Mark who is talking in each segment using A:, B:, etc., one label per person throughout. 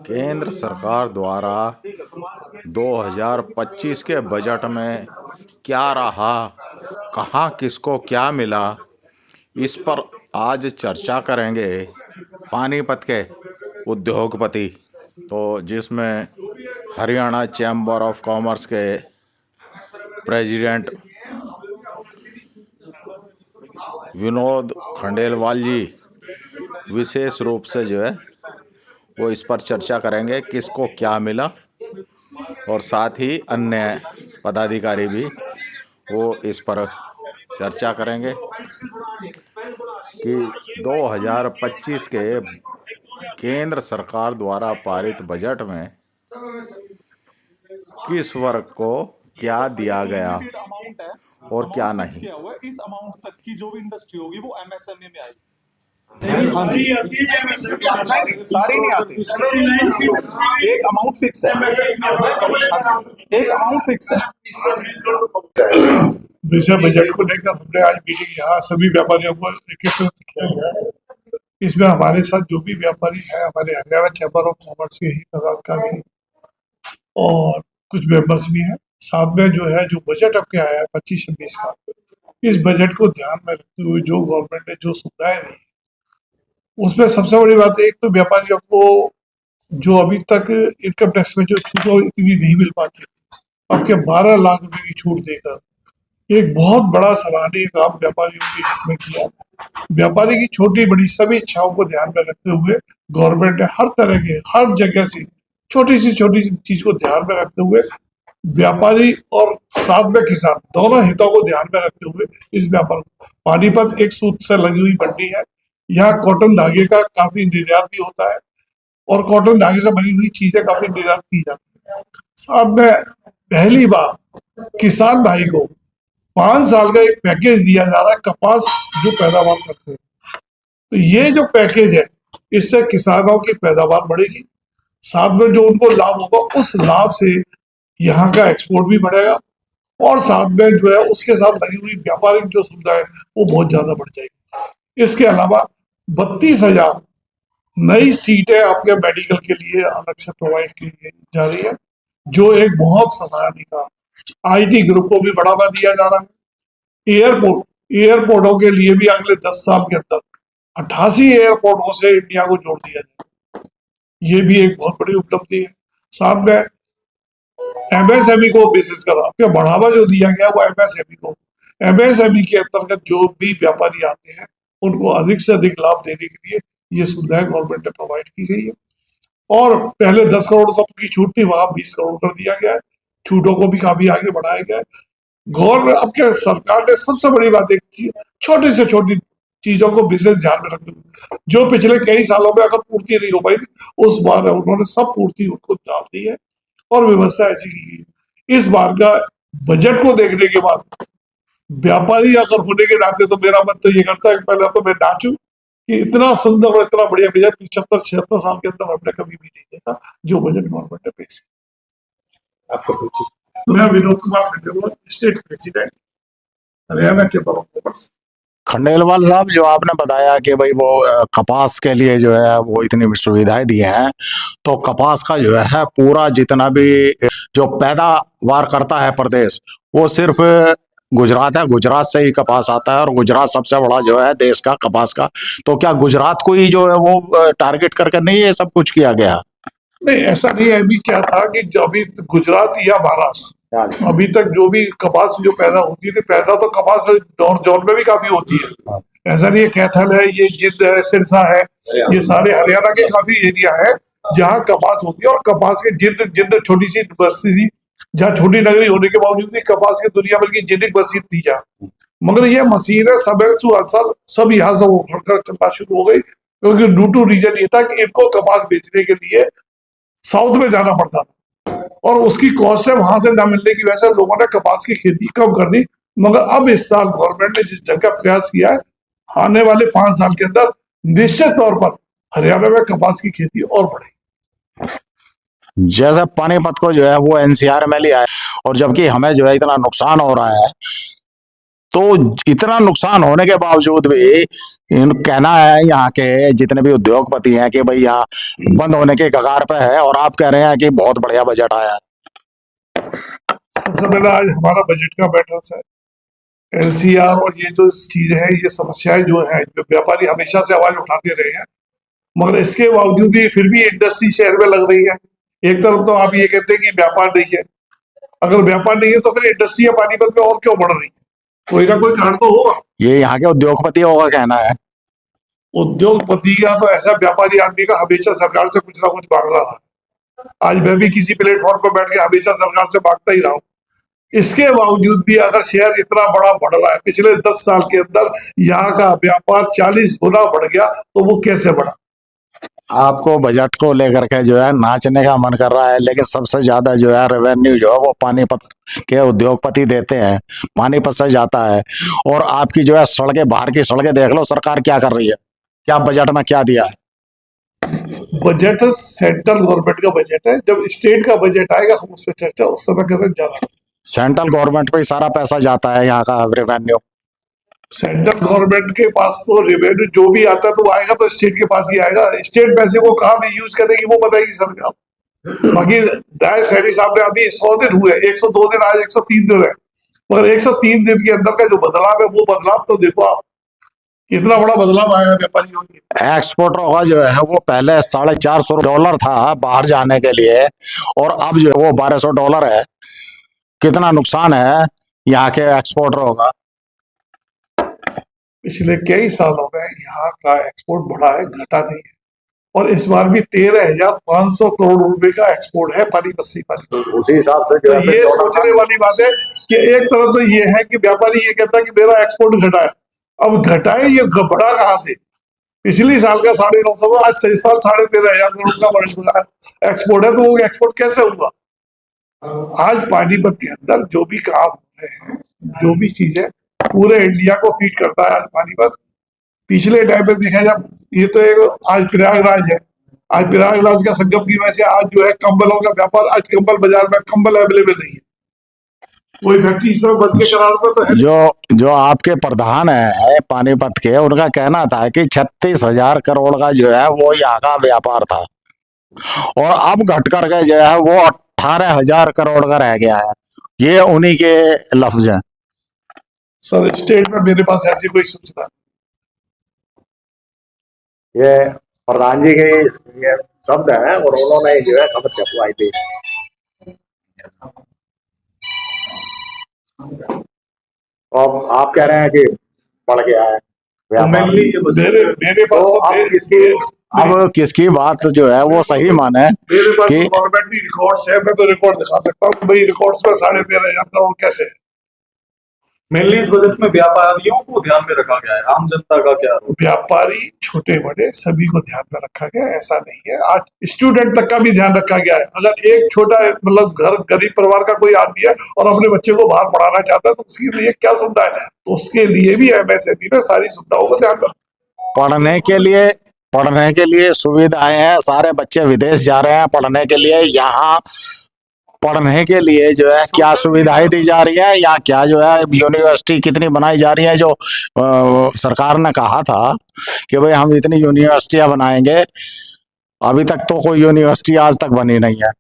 A: केंद्र सरकार द्वारा 2025 के बजट में क्या रहा, कहाँ किसको क्या मिला, इस पर आज चर्चा करेंगे पानीपत के उद्योगपति, तो जिसमें हरियाणा चैम्बर ऑफ कॉमर्स के प्रेसिडेंट विनोद खंडेलवाल जी विशेष रूप से जो है वो इस पर चर्चा करेंगे किसको क्या मिला, और साथ ही अन्य पदाधिकारी भी वो इस पर चर्चा करेंगे कि 2025 के केंद्र सरकार द्वारा पारित बजट में किस वर्ग को क्या दिया गया
B: अमाउंट है
A: और क्या नहीं।
B: किया हुआ है। इस अमाउंट तक की जो भी इंडस्ट्री होगी वो एमएसएमई में आएगी।
C: हाँ जी, सारी नहीं आती, एक अमाउंट फिक्स है। हाँ जी, एक अमाउंट फिक्स है।
D: विषय बजट को लेकर हमने आज मीटिंग यहाँ सभी व्यापारियों को एकत्रित किया गया है। इसमें हमारे साथ जो भी व्यापारी है, हमारे हरियाणा चैम्बर ऑफ कॉमर्स के ही पदाधिकारी और कुछ मेंबर्स भी हैं। साथ में जो है जो बजट अब के आया है 25-26 का, इस बजट को ध्यान में रखते हुए जो गवर्नमेंट ने जो सुविधाएं दी उसमें सबसे बड़ी बात है, एक तो व्यापारियों को जो अभी तक इनकम टैक्स में जो छूट इतनी नहीं मिल पाती, अब के 12 लाख रुपए की छूट देकर एक बहुत बड़ा सराहनीय काम व्यापारियों के हित में किया। व्यापारी की छोटी बड़ी सभी इच्छाओं को ध्यान में रखते हुए गवर्नमेंट ने हर तरह के हर जगह से छोटी सी चीज को ध्यान में रखते हुए व्यापारी और साथ में किसान दोनों हितों को ध्यान में रखते हुए इस व्यापार पानीपत एक सूत से लगी हुई मंडी है। यहाँ कॉटन धागे का काफी निर्यात भी होता है और कॉटन धागे से बनी हुई चीजें काफी निर्यात की जाती है। साथ में पहली बार किसान भाई को 5 साल का एक पैकेज दिया जा रहा है कपास जो पैदावार करते हैं। तो ये जो पैकेज है इससे किसानों की पैदावार बढ़ेगी, साथ में जो उनको लाभ होगा उस लाभ से यहाँ का एक्सपोर्ट भी बढ़ेगा और साथ में जो है उसके साथ लगी हुई व्यापारिक जो सुविधा है वो बहुत ज्यादा बढ़ जाएगी। इसके अलावा 32,000 नई सीटें आपके मेडिकल के लिए अलग से प्रोवाइड की जा रही है, जो एक बहुत सराहनीय काम। आईटी ग्रुप को भी बढ़ावा दिया जा रहा है। एयरपोर्टों के लिए भी अगले 10 साल के अंदर 88 एयरपोर्टों से इंडिया को जोड़ दिया जाए, ये भी एक बहुत बड़ी उपलब्धि है। साथ में एमएसएमई को विशेषकर आपके बढ़ावा जो दिया गया वो एमएसएमई के अंतर्गत जो भी व्यापारी आते हैं उनको अधिक से अधिक लाभ देने के लिए ये सुविधाएं गवर्नमेंट ने प्रोवाइड की गई है। और पहले 10 करोड़ तक की छूट थी, वहां 20 करोड़ कर दिया गया है। छूटों को भी काफी आगे बढ़ाया गया है। गवर्नमेंट अब क्या सरकार ने सबसे बड़ी बात एक की, छोटी से छोटी चीजों को विशेष ध्यान में रखते हुए जो पिछले कई सालों में अगर पूर्ति नहीं हो पाई थी उस बार उन्होंने सब पूर्ति उनको डाल दी है और व्यवस्था ऐसी की गई। इस बार का बजट को देखने के बाद व्यापारी अगर होने के नाते तो मेरा मन तो ये करता है कि पहले तो मैं नाचूं कि इतना सुंदर और इतना बढ़िया बजट 75-76 साल के अंदर हमने कभी भी नहीं देखा जो बजट गवर्नमेंट ने पेश किया। आपको मैं Vinod Kumar Khandelwal, state president Haryana chamber of commerce.
A: Khandelwal साहब, जो आपने बताया कि भाई वो कपास के लिए जो है वो इतनी सुविधाएं दी हैं, तो कपास का जो है पूरा जितना भी जो पैदावार करता है प्रदेश वो सिर्फ गुजरात है, गुजरात से ही कपास आता है और गुजरात सबसे बड़ा जो है देश का कपास का। तो क्या गुजरात को ही जो है वो टारगेट करके नहीं ये सब कुछ किया गया?
D: नहीं, ऐसा नहीं है। अभी क्या था कि जो अभी गुजरात या महाराष्ट्र अभी तक जो भी कपास जो पैदा होती थी, पैदा तो कपास नॉर्थ जोन में भी काफी होती है। ऐसा नहीं है कैथल है, ये जिंद है, सिरसा है, ये सारे हरियाणा के काफी एरिया है जहाँ कपास होती है। और कपास के जिंद छोटी सी बस्ती थी जहाँ छोटी नगरी होने के बावजूद भी कपास की दुनिया भर की जिंदगी बसी थी जहाँ, मगर ये मशीन है समय सुअसर सब यहाँ से उखड़कर चलना शुरू हो गई, क्योंकि ड्यू रीजन ये था कि इनको कपास बेचने के लिए साउथ में जाना पड़ता था और उसकी कॉस्ट है वहां से ना मिलने की वजह से लोगों ने कपास की खेती कम कर दी। मगर अब इस साल गवर्नमेंट ने जिस जगह प्रयास किया है, आने वाले 5 साल के अंदर निश्चित तौर पर हरियाणा में कपास की खेती और बढ़ेगी।
A: जैसे पानीपत को जो है वो एनसीआर में लिया है और जबकि हमें जो है इतना नुकसान हो रहा है, तो इतना नुकसान होने के बावजूद भी इन कहना है यहाँ के जितने भी उद्योगपति हैं कि भाई यहाँ बंद होने के कगार पे है, और आप कह रहे हैं कि बहुत बढ़िया बजट आया है।
D: सबसे पहले आज हमारा बजट का मैटर्स है। एनसीआर और ये जो चीज है, ये समस्याएं जो है, व्यापारी हमेशा से आवाज उठाते रहे हैं, मगर इसके बावजूद भी फिर भी इंडस्ट्री शहर में लग रही है। एक तरफ तो आप ये कहते हैं कि व्यापार नहीं है, अगर व्यापार नहीं है तो फिर इंडस्ट्रियां पानीपत में और क्यों बढ़ रही है? कोई ना कोई कारण तो होगा।
A: ये यहाँ के उद्योगपतियों का कहना है।
D: उद्योगपति का तो ऐसा व्यापारी आदमी का हमेशा सरकार से कुछ ना कुछ मांग रहा है। आज मैं भी किसी प्लेटफॉर्म पर बैठ के हमेशा सरकार से मांगता ही रहा हूँ। इसके बावजूद भी अगर शहर इतना बड़ा बढ़ रहा है, पिछले 10 साल के अंदर यहाँ का व्यापार 40 गुना बढ़ गया, तो वो कैसे बढ़ा?
A: आपको बजट को लेकर के जो है नाचने का मन कर रहा है, लेकिन सबसे ज्यादा जो है रेवेन्यू जो है वो पानीपत के उद्योगपति देते हैं, पानीपत से जाता है। और आपकी जो है सड़कें, बाहर की सड़कें देख लो, सरकार क्या कर रही है, क्या बजट में क्या दिया है।
D: बजट सेंट्रल गवर्नमेंट का बजट है, जब स्टेट का बजट आएगा हम उस पर चर्चा उस समय करें ज्यादा।
A: सेंट्रल गवर्नमेंट पे ही सारा पैसा जाता है, यहाँ का रेवेन्यू।
D: सेंट्रल गवर्नमेंट के पास तो रेवेन्यू जो भी आता है तो आएगा तो स्टेट के पास ही आएगा। स्टेट पैसे को कहाँ में यूज करेगी वो बताएगी सरकार। बाकी नायब सैनी साहब ने अभी 100 दिन हुए, 102 दिन, आज 103 दिन है, मगर 103 दिन के अंदर का जो बदलाव है वो बदलाव तो देखो आप, कितना बड़ा बदलाव आया है व्यापारियों के।
A: एक्सपोर्टरों का जो है वो पहले $450 था बाहर जाने के लिए, और अब जो है वो $1200 है। कितना नुकसान है यहाँ के एक्सपोर्टरों का।
D: पिछले कई सालों में यहाँ का एक्सपोर्ट बढ़ा है, घटा नहीं है, और इस बार भी 13,500 करोड़ रुपए का एक्सपोर्ट है पानीपत से।
A: उसी हिसाब से
D: तो ये सोचने वाली बात है कि एक तरफ तो ये है कि व्यापारी ये कहता है कि मेरा एक्सपोर्ट घटा है, अब घटाए ये बढ़ा कहाँ से? पिछली साल का 950 आज सही साल 13,500 करोड़ का एक्सपोर्ट है, तो वो एक्सपोर्ट कैसे होगा? आज पानीपत के अंदर जो भी काम हो रहे हैं, जो भी चीजें पूरे इंडिया को फीड करता है आज पानीपत। पिछले टाइम में देखा जाए, ये तो एक आज प्रयागराज है, आज प्रयागराज का संगम की वजह से आज जो है कंबलों का व्यापार, आज कंबल बाजार में कंबल अवेलेबल नहीं है, कोई फैक्ट्री इस तरह बंद के करार पर तो है।
A: जो आपके प्रधान है पानीपत के, उनका कहना था कि 36,000 करोड़ का जो है वो यहाँ का व्यापार था, और अब घट करके जो है वो 18,000 करोड़ का रह गया है। ये उन्हीं के लफ्ज हैं।
D: सर स्टेट में मेरे पास ऐसी कोई सूचना,
A: ये प्रधान जी के ये शब्द है, और उन्होंने जो है खबर छपवाई थी। अब आप कह रहे हैं कि बढ़ गया है व्यापार।
D: मेरे पास
A: तो अब किसकी बात जो है वो सही माने
D: मेरे पास
A: कि
D: गवर्नमेंट की रिकॉर्ड्स है, मैं तो रिकॉर्ड दिखा सकता हूँ भाई, रिकॉर्ड्स में 13,500 करोड़ कैसे है?
B: मेनली इस बजट में व्यापारियों को ध्यान में रखा गया है, आम जनता का क्या है?
D: व्यापारी छोटे बड़े सभी को ध्यान में रखा गया, ऐसा नहीं है। आज स्टूडेंट तक का भी ध्यान रखा गया है। अगर एक छोटा मतलब घर गरीब परिवार का कोई आदमी है और अपने बच्चे को बाहर पढ़ाना चाहता है तो उसके लिए क्या सुविधा है, तो उसके लिए भी एमएसएमई में सारी सुविधाओं को ध्यान रखा।
A: पढ़ने के लिए सुविधाएं हैं। सारे बच्चे विदेश जा रहे हैं पढ़ने के लिए, यहाँ पढ़ने के लिए जो है क्या सुविधाएं दी जा रही है, या क्या जो है यूनिवर्सिटी कितनी बनाई जा रही है। जो सरकार ने कहा था कि भाई हम इतनी यूनिवर्सिटियां बनाएंगे, अभी तक तो कोई यूनिवर्सिटी आज तक बनी नहीं है।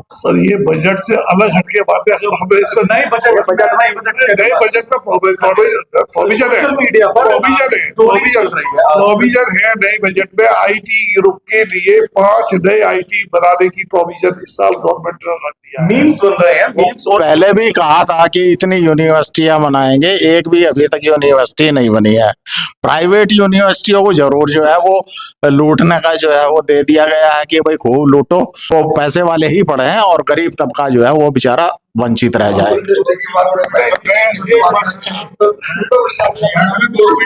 D: सर ये बजट से अलग हटके बातें, अगर हमें इसमें
B: नए बजट
D: नए बजट में प्रोविजन है नए बजट में आईटी ग्रुप के लिए 5 नए आईटी बनाने की प्रोविजन इस साल गवर्नमेंट ने रख दिया है।
B: मीम्स बन रहे हैं, मीम्स।
A: और पहले भी कहा था कि इतनी यूनिवर्सिटियां बनाएंगे, एक भी अभी तक यूनिवर्सिटी नहीं बनी है। प्राइवेट यूनिवर्सिटियों को जरूर जो है वो लूटने का जो है वो दे दिया गया है कि भाई खूब लूटो, वो पैसे वाले ही पढ़े हैं और गरीब तबका जो है वो बेचारा वंचित रह जाए।
B: गवर्नमेंट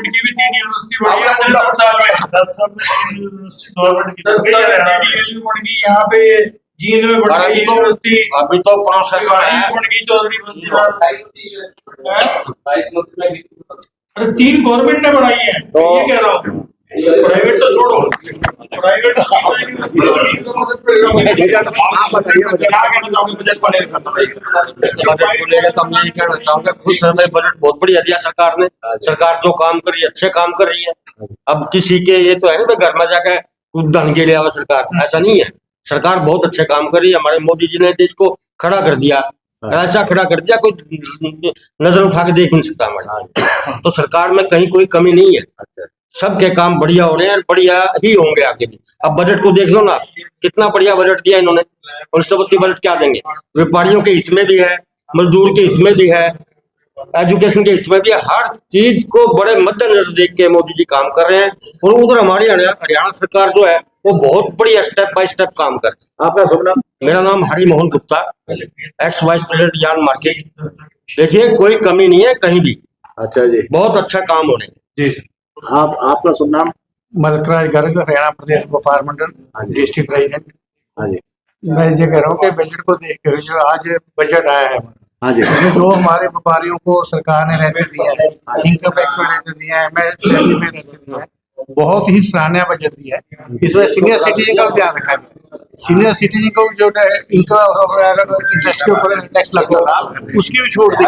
B: की भी 3 यूनिवर्सिटी बढ़ी है 10 साल में, 10 साल में यूनिवर्सिटी गवर्नमेंट बढ़ गई। यहाँ पे जींद में बढ़ गई यूनिवर्सिटी,
A: अभी तो 5
B: बढ़ गई चौधरी अरे 3 गवर्नमेंट ने बढ़ाई है, तो ये कह रहा हूँ प्राइवेट तो छोड़ो। प्राइवेट
E: आप बताइए क्या कहना चाहोगे बजट को लेकर?
F: बजट को लेकर तो हम यही कहना चाहूंगा, खुश है। बजट बहुत बढ़िया दिया सरकार ने। सरकार जो काम कर रही है अच्छे काम कर रही है। अब किसी के ये तो है ना घर में जाकर कुछ धन के लिए आवा सरकार, ऐसा नहीं है। सरकार बहुत अच्छे काम कर रही है। हमारे मोदी जी ने देश को खड़ा कर दिया, ऐसा खड़ा कर दिया कोई नजर उठा के देख नहीं सकता हमारे। तो सरकार में कहीं कोई कमी नहीं है। सबके काम बढ़िया हो रहे हैं, बढ़िया ही होंगे आगे भी। अब बजट को देख लो ना, कितना बढ़िया बजट दिया इन्होंने। और सबसे बजट क्या देंगे? व्यापारियों के हित में भी है, मजदूर के हित में भी है, एजुकेशन के हित में भी है। हर चीज को बड़े मद्देनजर देख के मोदी जी काम कर रहे हैं। और उधर हमारी हरियाणा सरकार जो है वो बहुत बढ़िया स्टेप बाय स्टेप काम कर रही है।
E: आपका शुभ नाम?
F: मेरा नाम Hari Mohan Gupta, x vice president yard market. देखिए कोई कमी नहीं है कहीं भी,
E: अच्छा जी,
F: बहुत अच्छा काम हो रहे हैं।
C: जी
E: आपका शुभ नाम?
G: मलकराज गर्ग, हरियाणा प्रदेश व्यापार मंडल डिस्ट्रिक्ट प्रेसिडेंट।
E: हाँ जी,
G: मैं ये कह रहा हूँ कि बजट को देख के जो आज बजट आया है,
E: हाँ जी,
G: इसमें जो हमारे व्यापारियों को सरकार ने रहते दिया है, इनकम टैक्स में रहते दिया है, एमएसएमई में रहते दिया है, बहुत ही सराहनीय बजट दिया है। इसमें सीनियर सिटीजन का भी ध्यान रखा गया। सीनियर सिटीजन को जो इनकम इंटरेस्ट के ऊपर टैक्स लगता था उसकी भी छोड़ दी।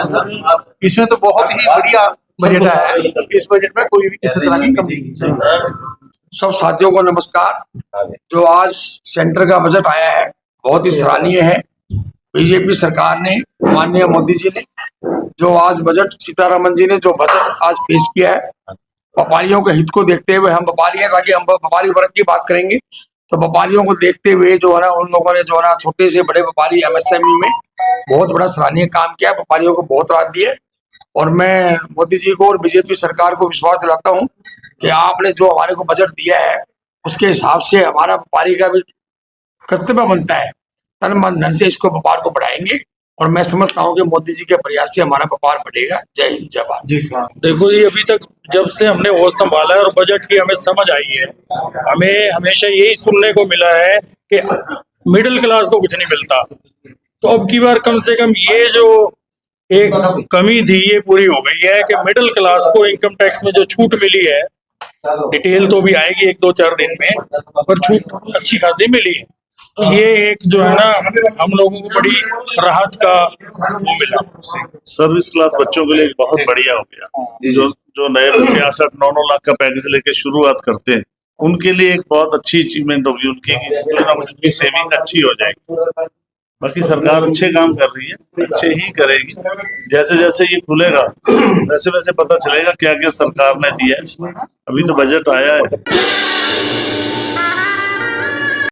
G: इसमें तो बहुत ही बढ़िया बजट आया है। इस बजट में कोई भी किसी तरह की कमी नहीं है।
H: सब साथियों को नमस्कार। जो आज सेंटर का बजट आया है बहुत ही सराहनीय है। बीजेपी सरकार ने, माननीय मोदी जी ने जो आज बजट, सीतारमन जी ने जो बजट आज पेश किया है, व्यापारियों के हित को देखते हुए, हम व्यापारी हैं ताकि हम व्यापारी वर्ग की बात करेंगे, तो व्यापारियों को देखते हुए जो है ना उन लोगों ने जो है ना छोटे से बड़े व्यापारी एमएसएमई में बहुत बड़ा सराहनीय काम किया, व्यापारियों को बहुत राहत दी है। और मैं मोदी जी को और बीजेपी सरकार को विश्वास दिलाता हूं कि आपने जो हमारे को बजट दिया है उसके हिसाब से हमारा व्यापारी का भी कर्तव्य बनता है, तन मन धन से इसको व्यापार को बढ़ाएंगे। और मैं समझता हूं कि मोदी जी के प्रयास से हमारा व्यापार बढ़ेगा। जय हिंद, जय भारत।
B: देखो ये अभी तक जब से हमने होश संभाला है और बजट की हमें समझ आई है, हमें हमेशा यही सुनने को मिला है कि मिडिल क्लास को कुछ नहीं मिलता। तो अब की बार कम से कम ये जो एक कमी थी ये पूरी हो गई है कि मिडिल क्लास को इनकम टैक्स में जो छूट मिली है, डिटेल तो भी आएगी 1-2-4 दिन में, पर छूट अच्छी खासी मिली है। तो ये एक जो है ना हम लोगों को बड़ी राहत का वो मिला।
I: सर्विस क्लास बच्चों के लिए बहुत बढ़िया हो गया। जो नए बच्चे 8-9 लाख का पैकेज लेके शुरुआत करते हैं उनके लिए एक बहुत अच्छी अचीवमेंट होगी उनकी, उनकी सेविंग अच्छी हो जाएगी। बाकी सरकार अच्छे काम कर रही है, अच्छे ही करेगी। जैसे जैसे ये खुलेगा वैसे वैसे पता चलेगा क्या क्या सरकार ने दिया है। अभी तो बजट आया है,